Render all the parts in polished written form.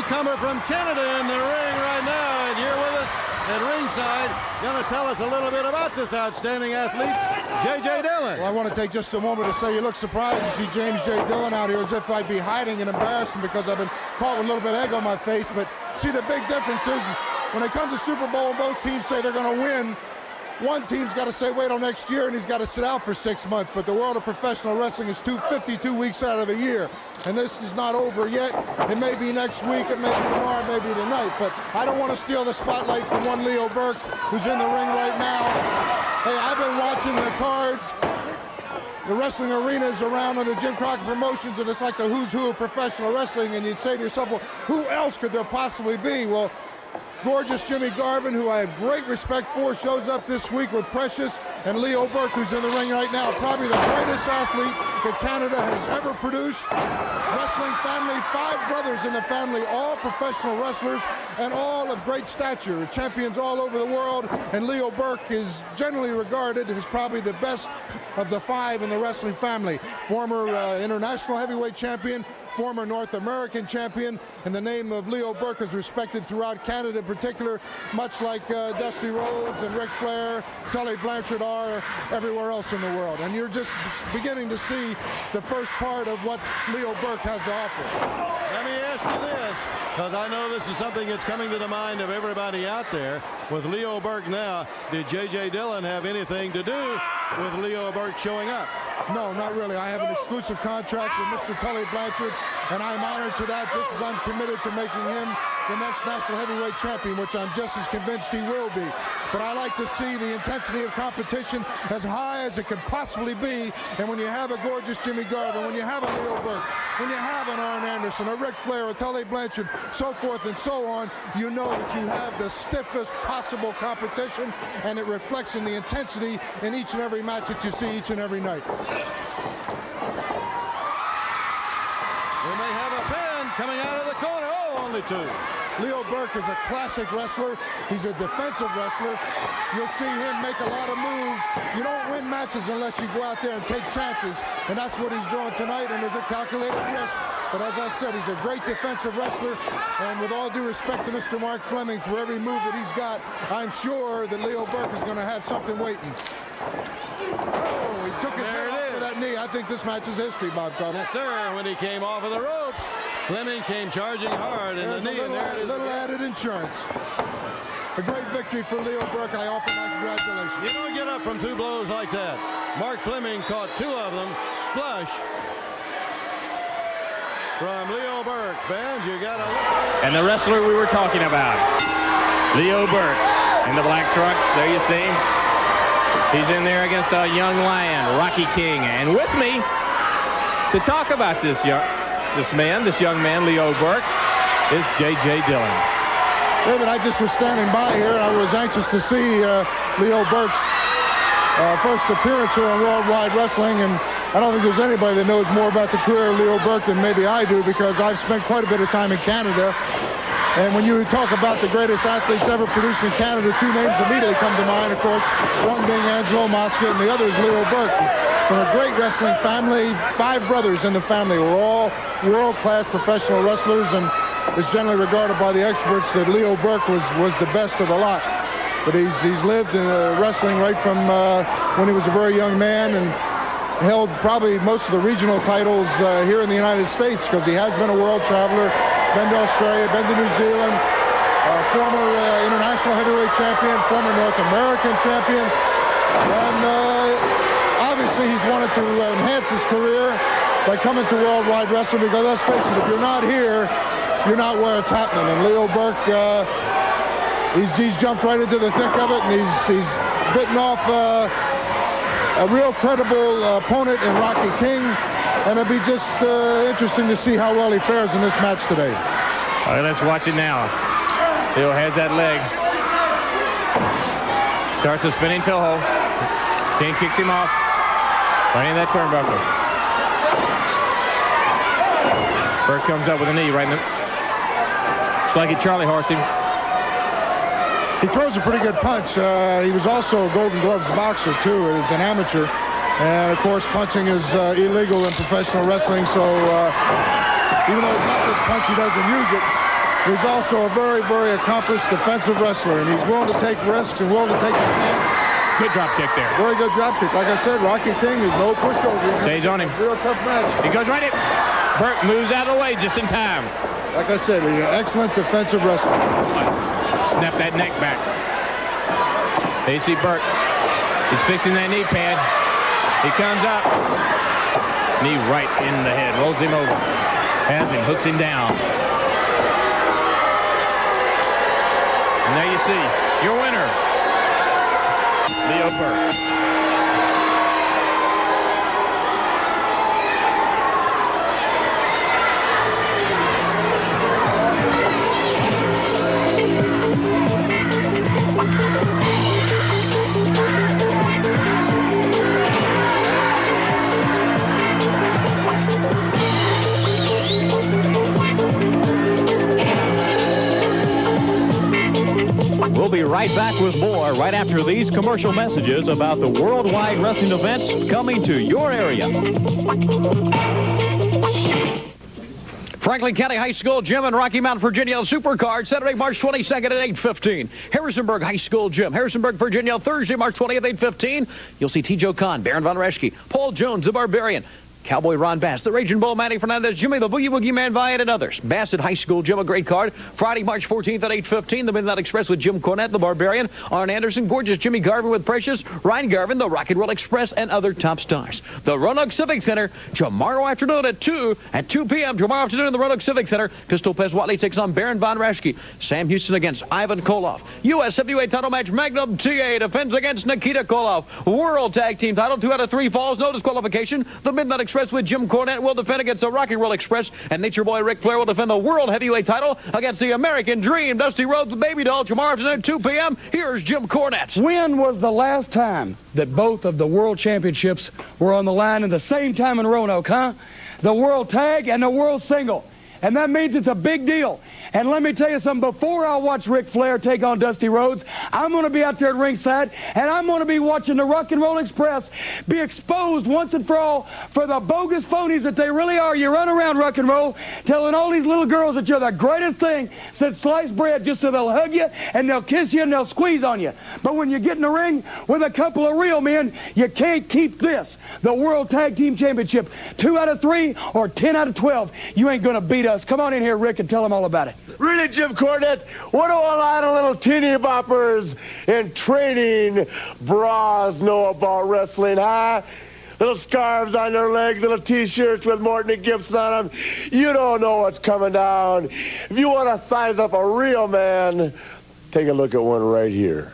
newcomer from Canada in the ring right now, and here with us at ringside, going to tell us a little bit about this outstanding athlete, JJ Dillon. Well, I want to take just a moment to say you look surprised to see James J. Dillon out here, as if I'd be hiding and embarrassing because I've been caught with a little bit of egg on my face. But see, the big difference is when they come to Super Bowl and both teams say they're going to win, one team's got to say wait till next year and he's got to sit out for 6 months. But the world of professional wrestling is 52 weeks out of the year. And this is not over yet. It may be next week, it may be tomorrow, it may be tonight. But I don't want to steal the spotlight from one Leo Burke, who's in the ring right now. Hey, I've been watching the cards, the wrestling arenas around under Jim Crockett Promotions, and it's like the who's who of professional wrestling. And you'd say to yourself, well, who else could there possibly be? Well, gorgeous Jimmy Garvin, who I have great respect for, shows up this week with Precious, and Leo Burke, who's in the ring right now, probably the greatest athlete that Canada has ever produced. Wrestling family, 5 brothers in the family, all professional wrestlers and all of great stature, champions all over the world, and Leo Burke is generally regarded as probably the best of the 5 in the wrestling family. Former international heavyweight champion, former North American champion, and the name of Leo Burke is respected throughout Canada in particular, much like Dusty Rhodes and Ric Flair, Tully Blanchard are everywhere else in the world. And you're just beginning to see the first part of what Leo Burke has to offer. Let me ask you this, because I know this is something that's coming to the mind of everybody out there. With Leo Burke now, did J.J. Dillon have anything to do with Leo Burke showing up? No, not really. I have an exclusive contract with Mr. Tully Blanchard, and I'm honored to that, just as I'm committed to making him the next national heavyweight champion, which I'm just as convinced he will be. But I like to see the intensity of competition as high as it could possibly be, and when you have a gorgeous Jimmy Garvin, when you have a Leo Burke, when you have an Arn Anderson, a Ric Flair, a Tully Blanchard, so forth and so on, you know that you have the stiffest possible competition, and it reflects in the intensity in each and every match that you see each and every night. We may have a pin coming out of the corner. Oh, only 2. Leo Burke is a classic wrestler. He's a defensive wrestler. You'll see him make a lot of moves. You don't win matches unless you go out there and take chances, and that's what he's doing tonight, and there's a calculated risk. But as I said, he's a great defensive wrestler, and with all due respect to Mr. Mark Fleming, for every move that he's got, I'm sure that Leo Burke is going to have something waiting. Oh, he took his head off of that knee. I think this match is history, Bob Tuttle. Yes, sir. When he came off of the ropes, Fleming came charging hard in the knee. A little added insurance. A great victory for Leo Burke. I offer my congratulations. You don't get up from 2 blows like that. Mark Fleming caught 2 of them flush from Leo Burke. Fans, you got to look. And the wrestler we were talking about, Leo Burke, in the black trucks. There you see. He's in there against a young lion, Rocky King. And with me to talk about this young man, Leo Burke, is J.J. Dillon. David, I just was standing by here, and I was anxious to see Leo Burke's first appearance here on Worldwide Wrestling, and I don't think there's anybody that knows more about the career of Leo Burke than maybe I do, because I've spent quite a bit of time in Canada. And when you talk about the greatest athletes ever produced in Canada, 2 names immediately come to mind, of course, one being Angelo Mosca, and the other is Leo Burke. From a great wrestling family, 5 brothers in the family were all world-class professional wrestlers, and it's generally regarded by the experts that Leo Burke was the best of the lot. But he's lived in wrestling right from when he was a very young man, and held probably most of the regional titles here in the United States, because he has been a world traveler, been to Australia, been to New Zealand, former international heavyweight champion, former North American champion, and obviously he's wanted to enhance his career by coming to Worldwide Wrestling, because let's face it, if you're not here, you're not where it's happening. And Leo Burke, he's jumped right into the thick of it, and he's bitten off a real credible opponent in Rocky King, and it'll be just interesting to see how well he fares in this match today. All right, let's watch it now. Leo has that leg. Starts a spinning toe hold. King kicks him off. Right in that turnbuckle. Burke comes up with a knee right in the... It's like he Charlie horsed him. He throws a pretty good punch. He was also a Golden Gloves boxer, too, as an amateur. And, of course, punching is illegal in professional wrestling, so even though it's not this punch, he doesn't use it. He's also a very, very accomplished defensive wrestler, and he's willing to take risks and willing to take a chance. Good drop kick there. Very good drop kick. Like I said, Rocky King is no pushover. Stays on him. Real tough match. He goes right in. Burke moves out of the way just in time. Like I said, he's an excellent defensive wrestler. Snap that neck back. There you see Burke. He's fixing that knee pad. He comes up. Knee right in the head. Rolls him over. Has him. Hooks him down. And there you see your winner, Leo Burke. We'll be right back with more right after these commercial messages about the worldwide wrestling events coming to your area. Franklin County High School Gym in Rocky Mount, Virginia, Supercard, Saturday, March 22nd at 8:15. Harrisonburg High School Gym, Harrisonburg, Virginia, Thursday, March 20th, 8:15. You'll see T. Joe Khan, Baron Von Reschke, Paul Jones, the Barbarian, Cowboy Ron Bass, the Raging Bull, Manny Fernandez, Jimmy the Boogie Woogie Man Viant, and others. Bassett High School Gym, a great card. Friday, March 14th at 8:15. The Midnight Express with Jim Cornette, the Barbarian, Arn Anderson, Gorgeous Jimmy Garvin with Precious, Ryan Garvin, the Rock and Roll Express, and other top stars. The Roanoke Civic Center tomorrow afternoon at 2 p.m. Tomorrow afternoon in the Roanoke Civic Center. Pistol Pez Watley takes on Baron Von Reschke. Sam Houston against Ivan Koloff. U.S. heavyweight title match, Magnum TA defends against Nikita Koloff. World Tag Team title, 2 out of 3 falls, no disqualification. The Midnight Express with Jim Cornette will defend against the Rock and Roll Express, and Nature Boy Ric Flair will defend the World Heavyweight title against the American Dream, Dusty Rhodes, the Baby Doll, tomorrow afternoon, 2 p.m. Here's Jim Cornette. When was the last time that both of the World Championships were on the line at the same time in Roanoke, huh? The World Tag and the World Single. And that means it's a big deal. And let me tell you something, before I watch Ric Flair take on Dusty Rhodes, I'm going to be out there at ringside, and I'm going to be watching the Rock and Roll Express be exposed once and for all for the bogus phonies that they really are. You run around rock and roll telling all these little girls that you're the greatest thing since sliced bread, just so they'll hug you and they'll kiss you and they'll squeeze on you. But when you get in the ring with a couple of real men, you can't keep this. The World Tag Team Championship, 2 out of 3 or 10 out of 12. You ain't going to beat us. Come on in here, Rick, and tell them all about it. Really, Jim Cornette, what do a lot of little teeny boppers in training bras know about wrestling, huh? Little scarves on their legs, little T-shirts with Morton and Gibson on them. You don't know what's coming down. If you want to size up a real man, take a look at one right here.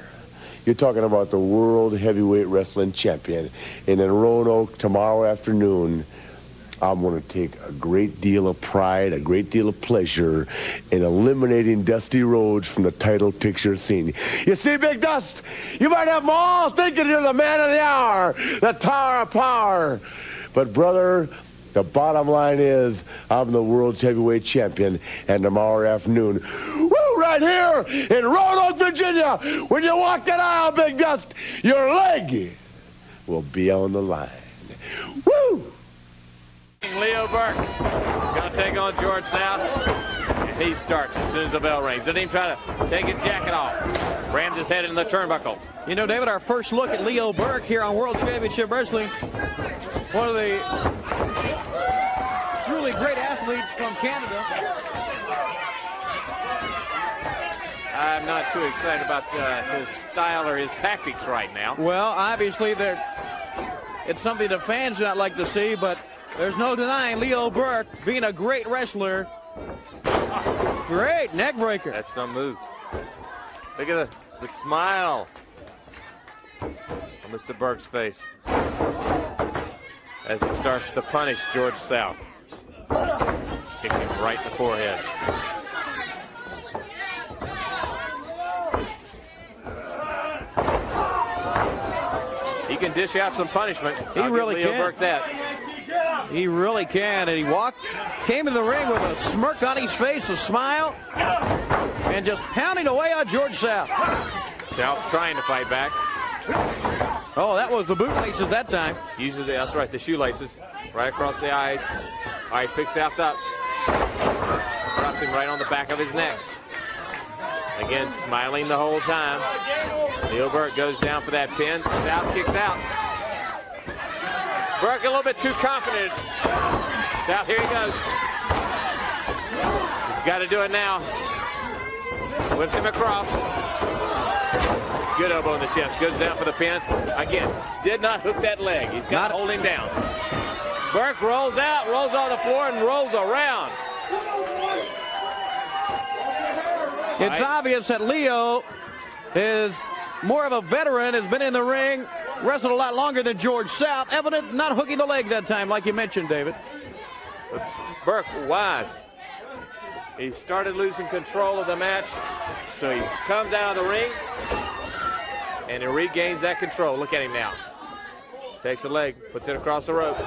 You're talking about the World Heavyweight Wrestling Champion. And in Roanoke tomorrow afternoon, I'm going to take a great deal of pride, a great deal of pleasure in eliminating Dusty Rhodes from the title picture scene. You see, Big Dust, you might have them all thinking you're the man of the hour, the tower of power. But, brother, the bottom line is I'm the world's heavyweight champion, and tomorrow afternoon, woo, right here in Roanoke, Virginia, when you walk that aisle, Big Dust, your leg will be on the line. Woo! Leo Burke going to take on George South, and he starts as soon as the bell rings. Doesn't even try to take his jacket off. Rams his head in the turnbuckle. You know, David, our first look at Leo Burke here on World Championship Wrestling. One of the truly great athletes from Canada. I'm not too excited about his style or his tactics right now. Well, obviously, it's something the fans do not like to see, but there's no denying Leo Burke being a great wrestler. Great neck breaker. That's some move. Look at the smile on Mr. Burke's face as he starts to punish George South. Kick him right in the forehead. He can dish out some punishment. He really Leo can. Burke that. He really can, and he came in the ring with a smirk on his face, a smile, and just pounding away on George South. South trying to fight back. Oh, that was the bootlaces that time. Uses it, that's right, the shoelaces right across the eyes. All right, picks South up. Drops Chops him right on the back of his neck. Again, smiling the whole time. Leo Burke goes down for that pin. Out, kicks out. Burke a little bit too confident. Out, here he goes. He's got to do it now. Whips him across. Good elbow in the chest. Goes down for the pin. Again, did not hook that leg. He's got to hold him down. Burke rolls out, rolls on the floor, and rolls around. It's obvious that Leo is more of a veteran, has been in the ring, wrestled a lot longer than George South. Evident not hooking the leg that time, like you mentioned, David. Burke wide. He started losing control of the match, so he comes out of the ring, and he regains that control. Look at him now. Takes the leg, puts it across the rope.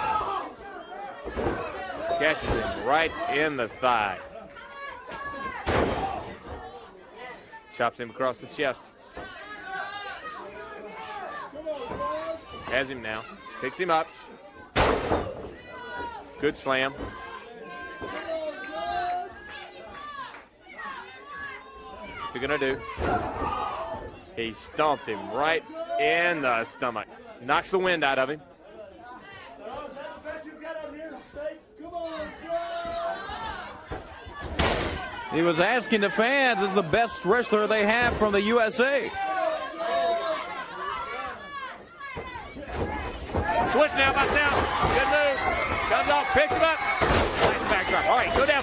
Catches him right in the thigh. Chops him across the chest. Has him now. Picks him up. Good slam. What's he gonna do? He stomped him right in the stomach. Knocks the wind out of him. He was asking the fans, is the best wrestler they have from the USA. Switch now, bust out. Good move. Comes off, picks him up. Nice back drop. All right, go down.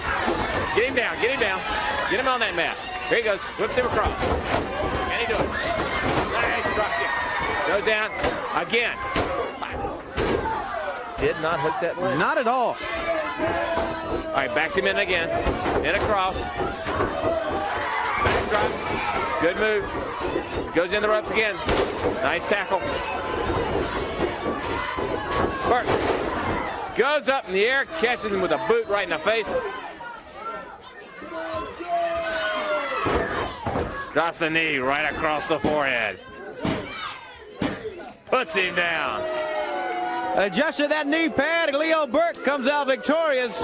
Get him down, get him down. Get him on that mat. Here he goes, whips him across. Can he do it? Nice drop kick. Goes down again. Did not hook that leg. Not at all. All right, backs him in again. In across. Back drop. Good move. Goes in the ropes again. Nice tackle. Burke goes up in the air, catches him with a boot right in the face. Drops the knee right across the forehead. Puts him down. Adjusted that knee pad, and Leo Burke comes out victorious.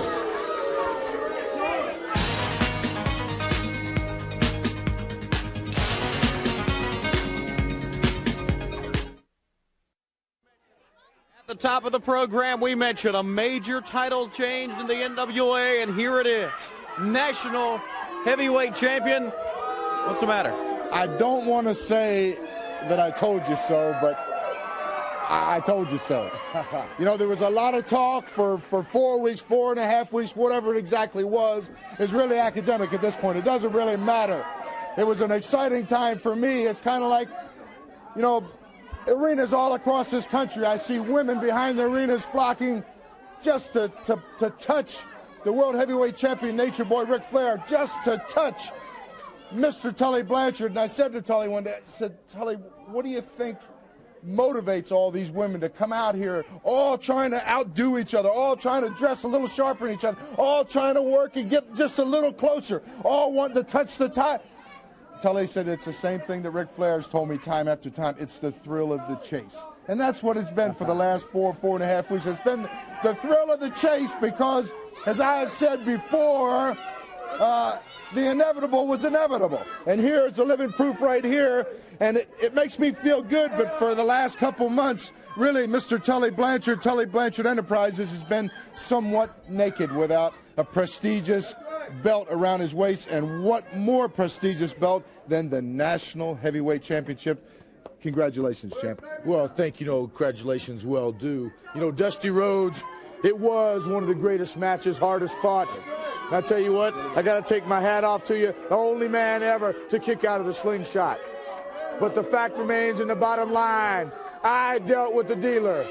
At the top of the program, we mentioned a major title change in the NWA, and here it is. National heavyweight champion. What's the matter? I don't want to say that I told you so, but I told you so. You know, there was a lot of talk for 4 weeks, 4.5 weeks, whatever it exactly was. It's really academic at this point. It doesn't really matter. It was an exciting time for me. It's kind of like, you know, arenas all across this country. I see women behind the arenas flocking just to touch the world heavyweight champion, Nature Boy Ric Flair, just to touch Mr. Tully Blanchard. And I said to Tully one day, I said, Tully, what do you think motivates all these women to come out here all trying to outdo each other, all trying to dress a little sharper than each other, all trying to work and get just a little closer, all wanting to touch the tie? Tully said it's the same thing that Ric Flair has told me time after time. It's the thrill of the chase. And that's what it's been for the last 4.5 weeks. It's been the thrill of the chase because, as I have said before, the inevitable was inevitable. And here it's a living proof right here. And it makes me feel good, but for the last couple months, really, Mr. Tully Blanchard Enterprises has been somewhat naked without a prestigious belt around his waist. And what more prestigious belt than the National Heavyweight Championship? Congratulations, champ. Well, thank you. Congratulations, well due. Dusty Rhodes, it was one of the greatest matches, hardest fought. And I tell you what, I got to take my hat off to you, the only man ever to kick out of the slingshot. But the fact remains, in the bottom line, I dealt with the dealer.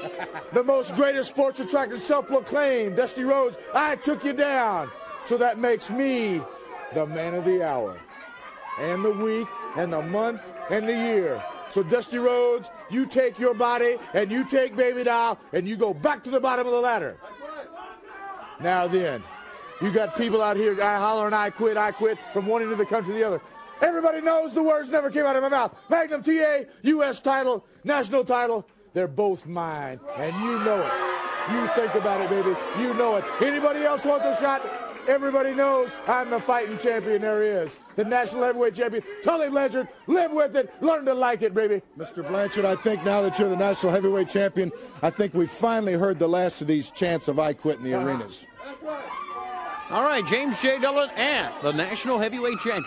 The most greatest sports attractor, self-proclaimed, Dusty Rhodes, I took you down. So that makes me the man of the hour, and the week, and the month, and the year. So Dusty Rhodes, you take your body, and you take Baby Doll, and you go back to the bottom of the ladder. Now then, you got people out here hollering, I quit, from one end of the country to the other. Everybody knows the words never came out of my mouth. Magnum TA, U.S. title, national title, they're both mine, and you know it. You think about it, baby. You know it. Anybody else wants a shot? everybody knows I'm the fighting champion there is. The national heavyweight champion, Tully Blanchard. Live with it. Learn to like it, baby. Mr. Blanchard, I think now that you're the national heavyweight champion, I think we've finally heard the last of these chants of I quit in the arenas. All right, James J. Dillon and the national heavyweight champion.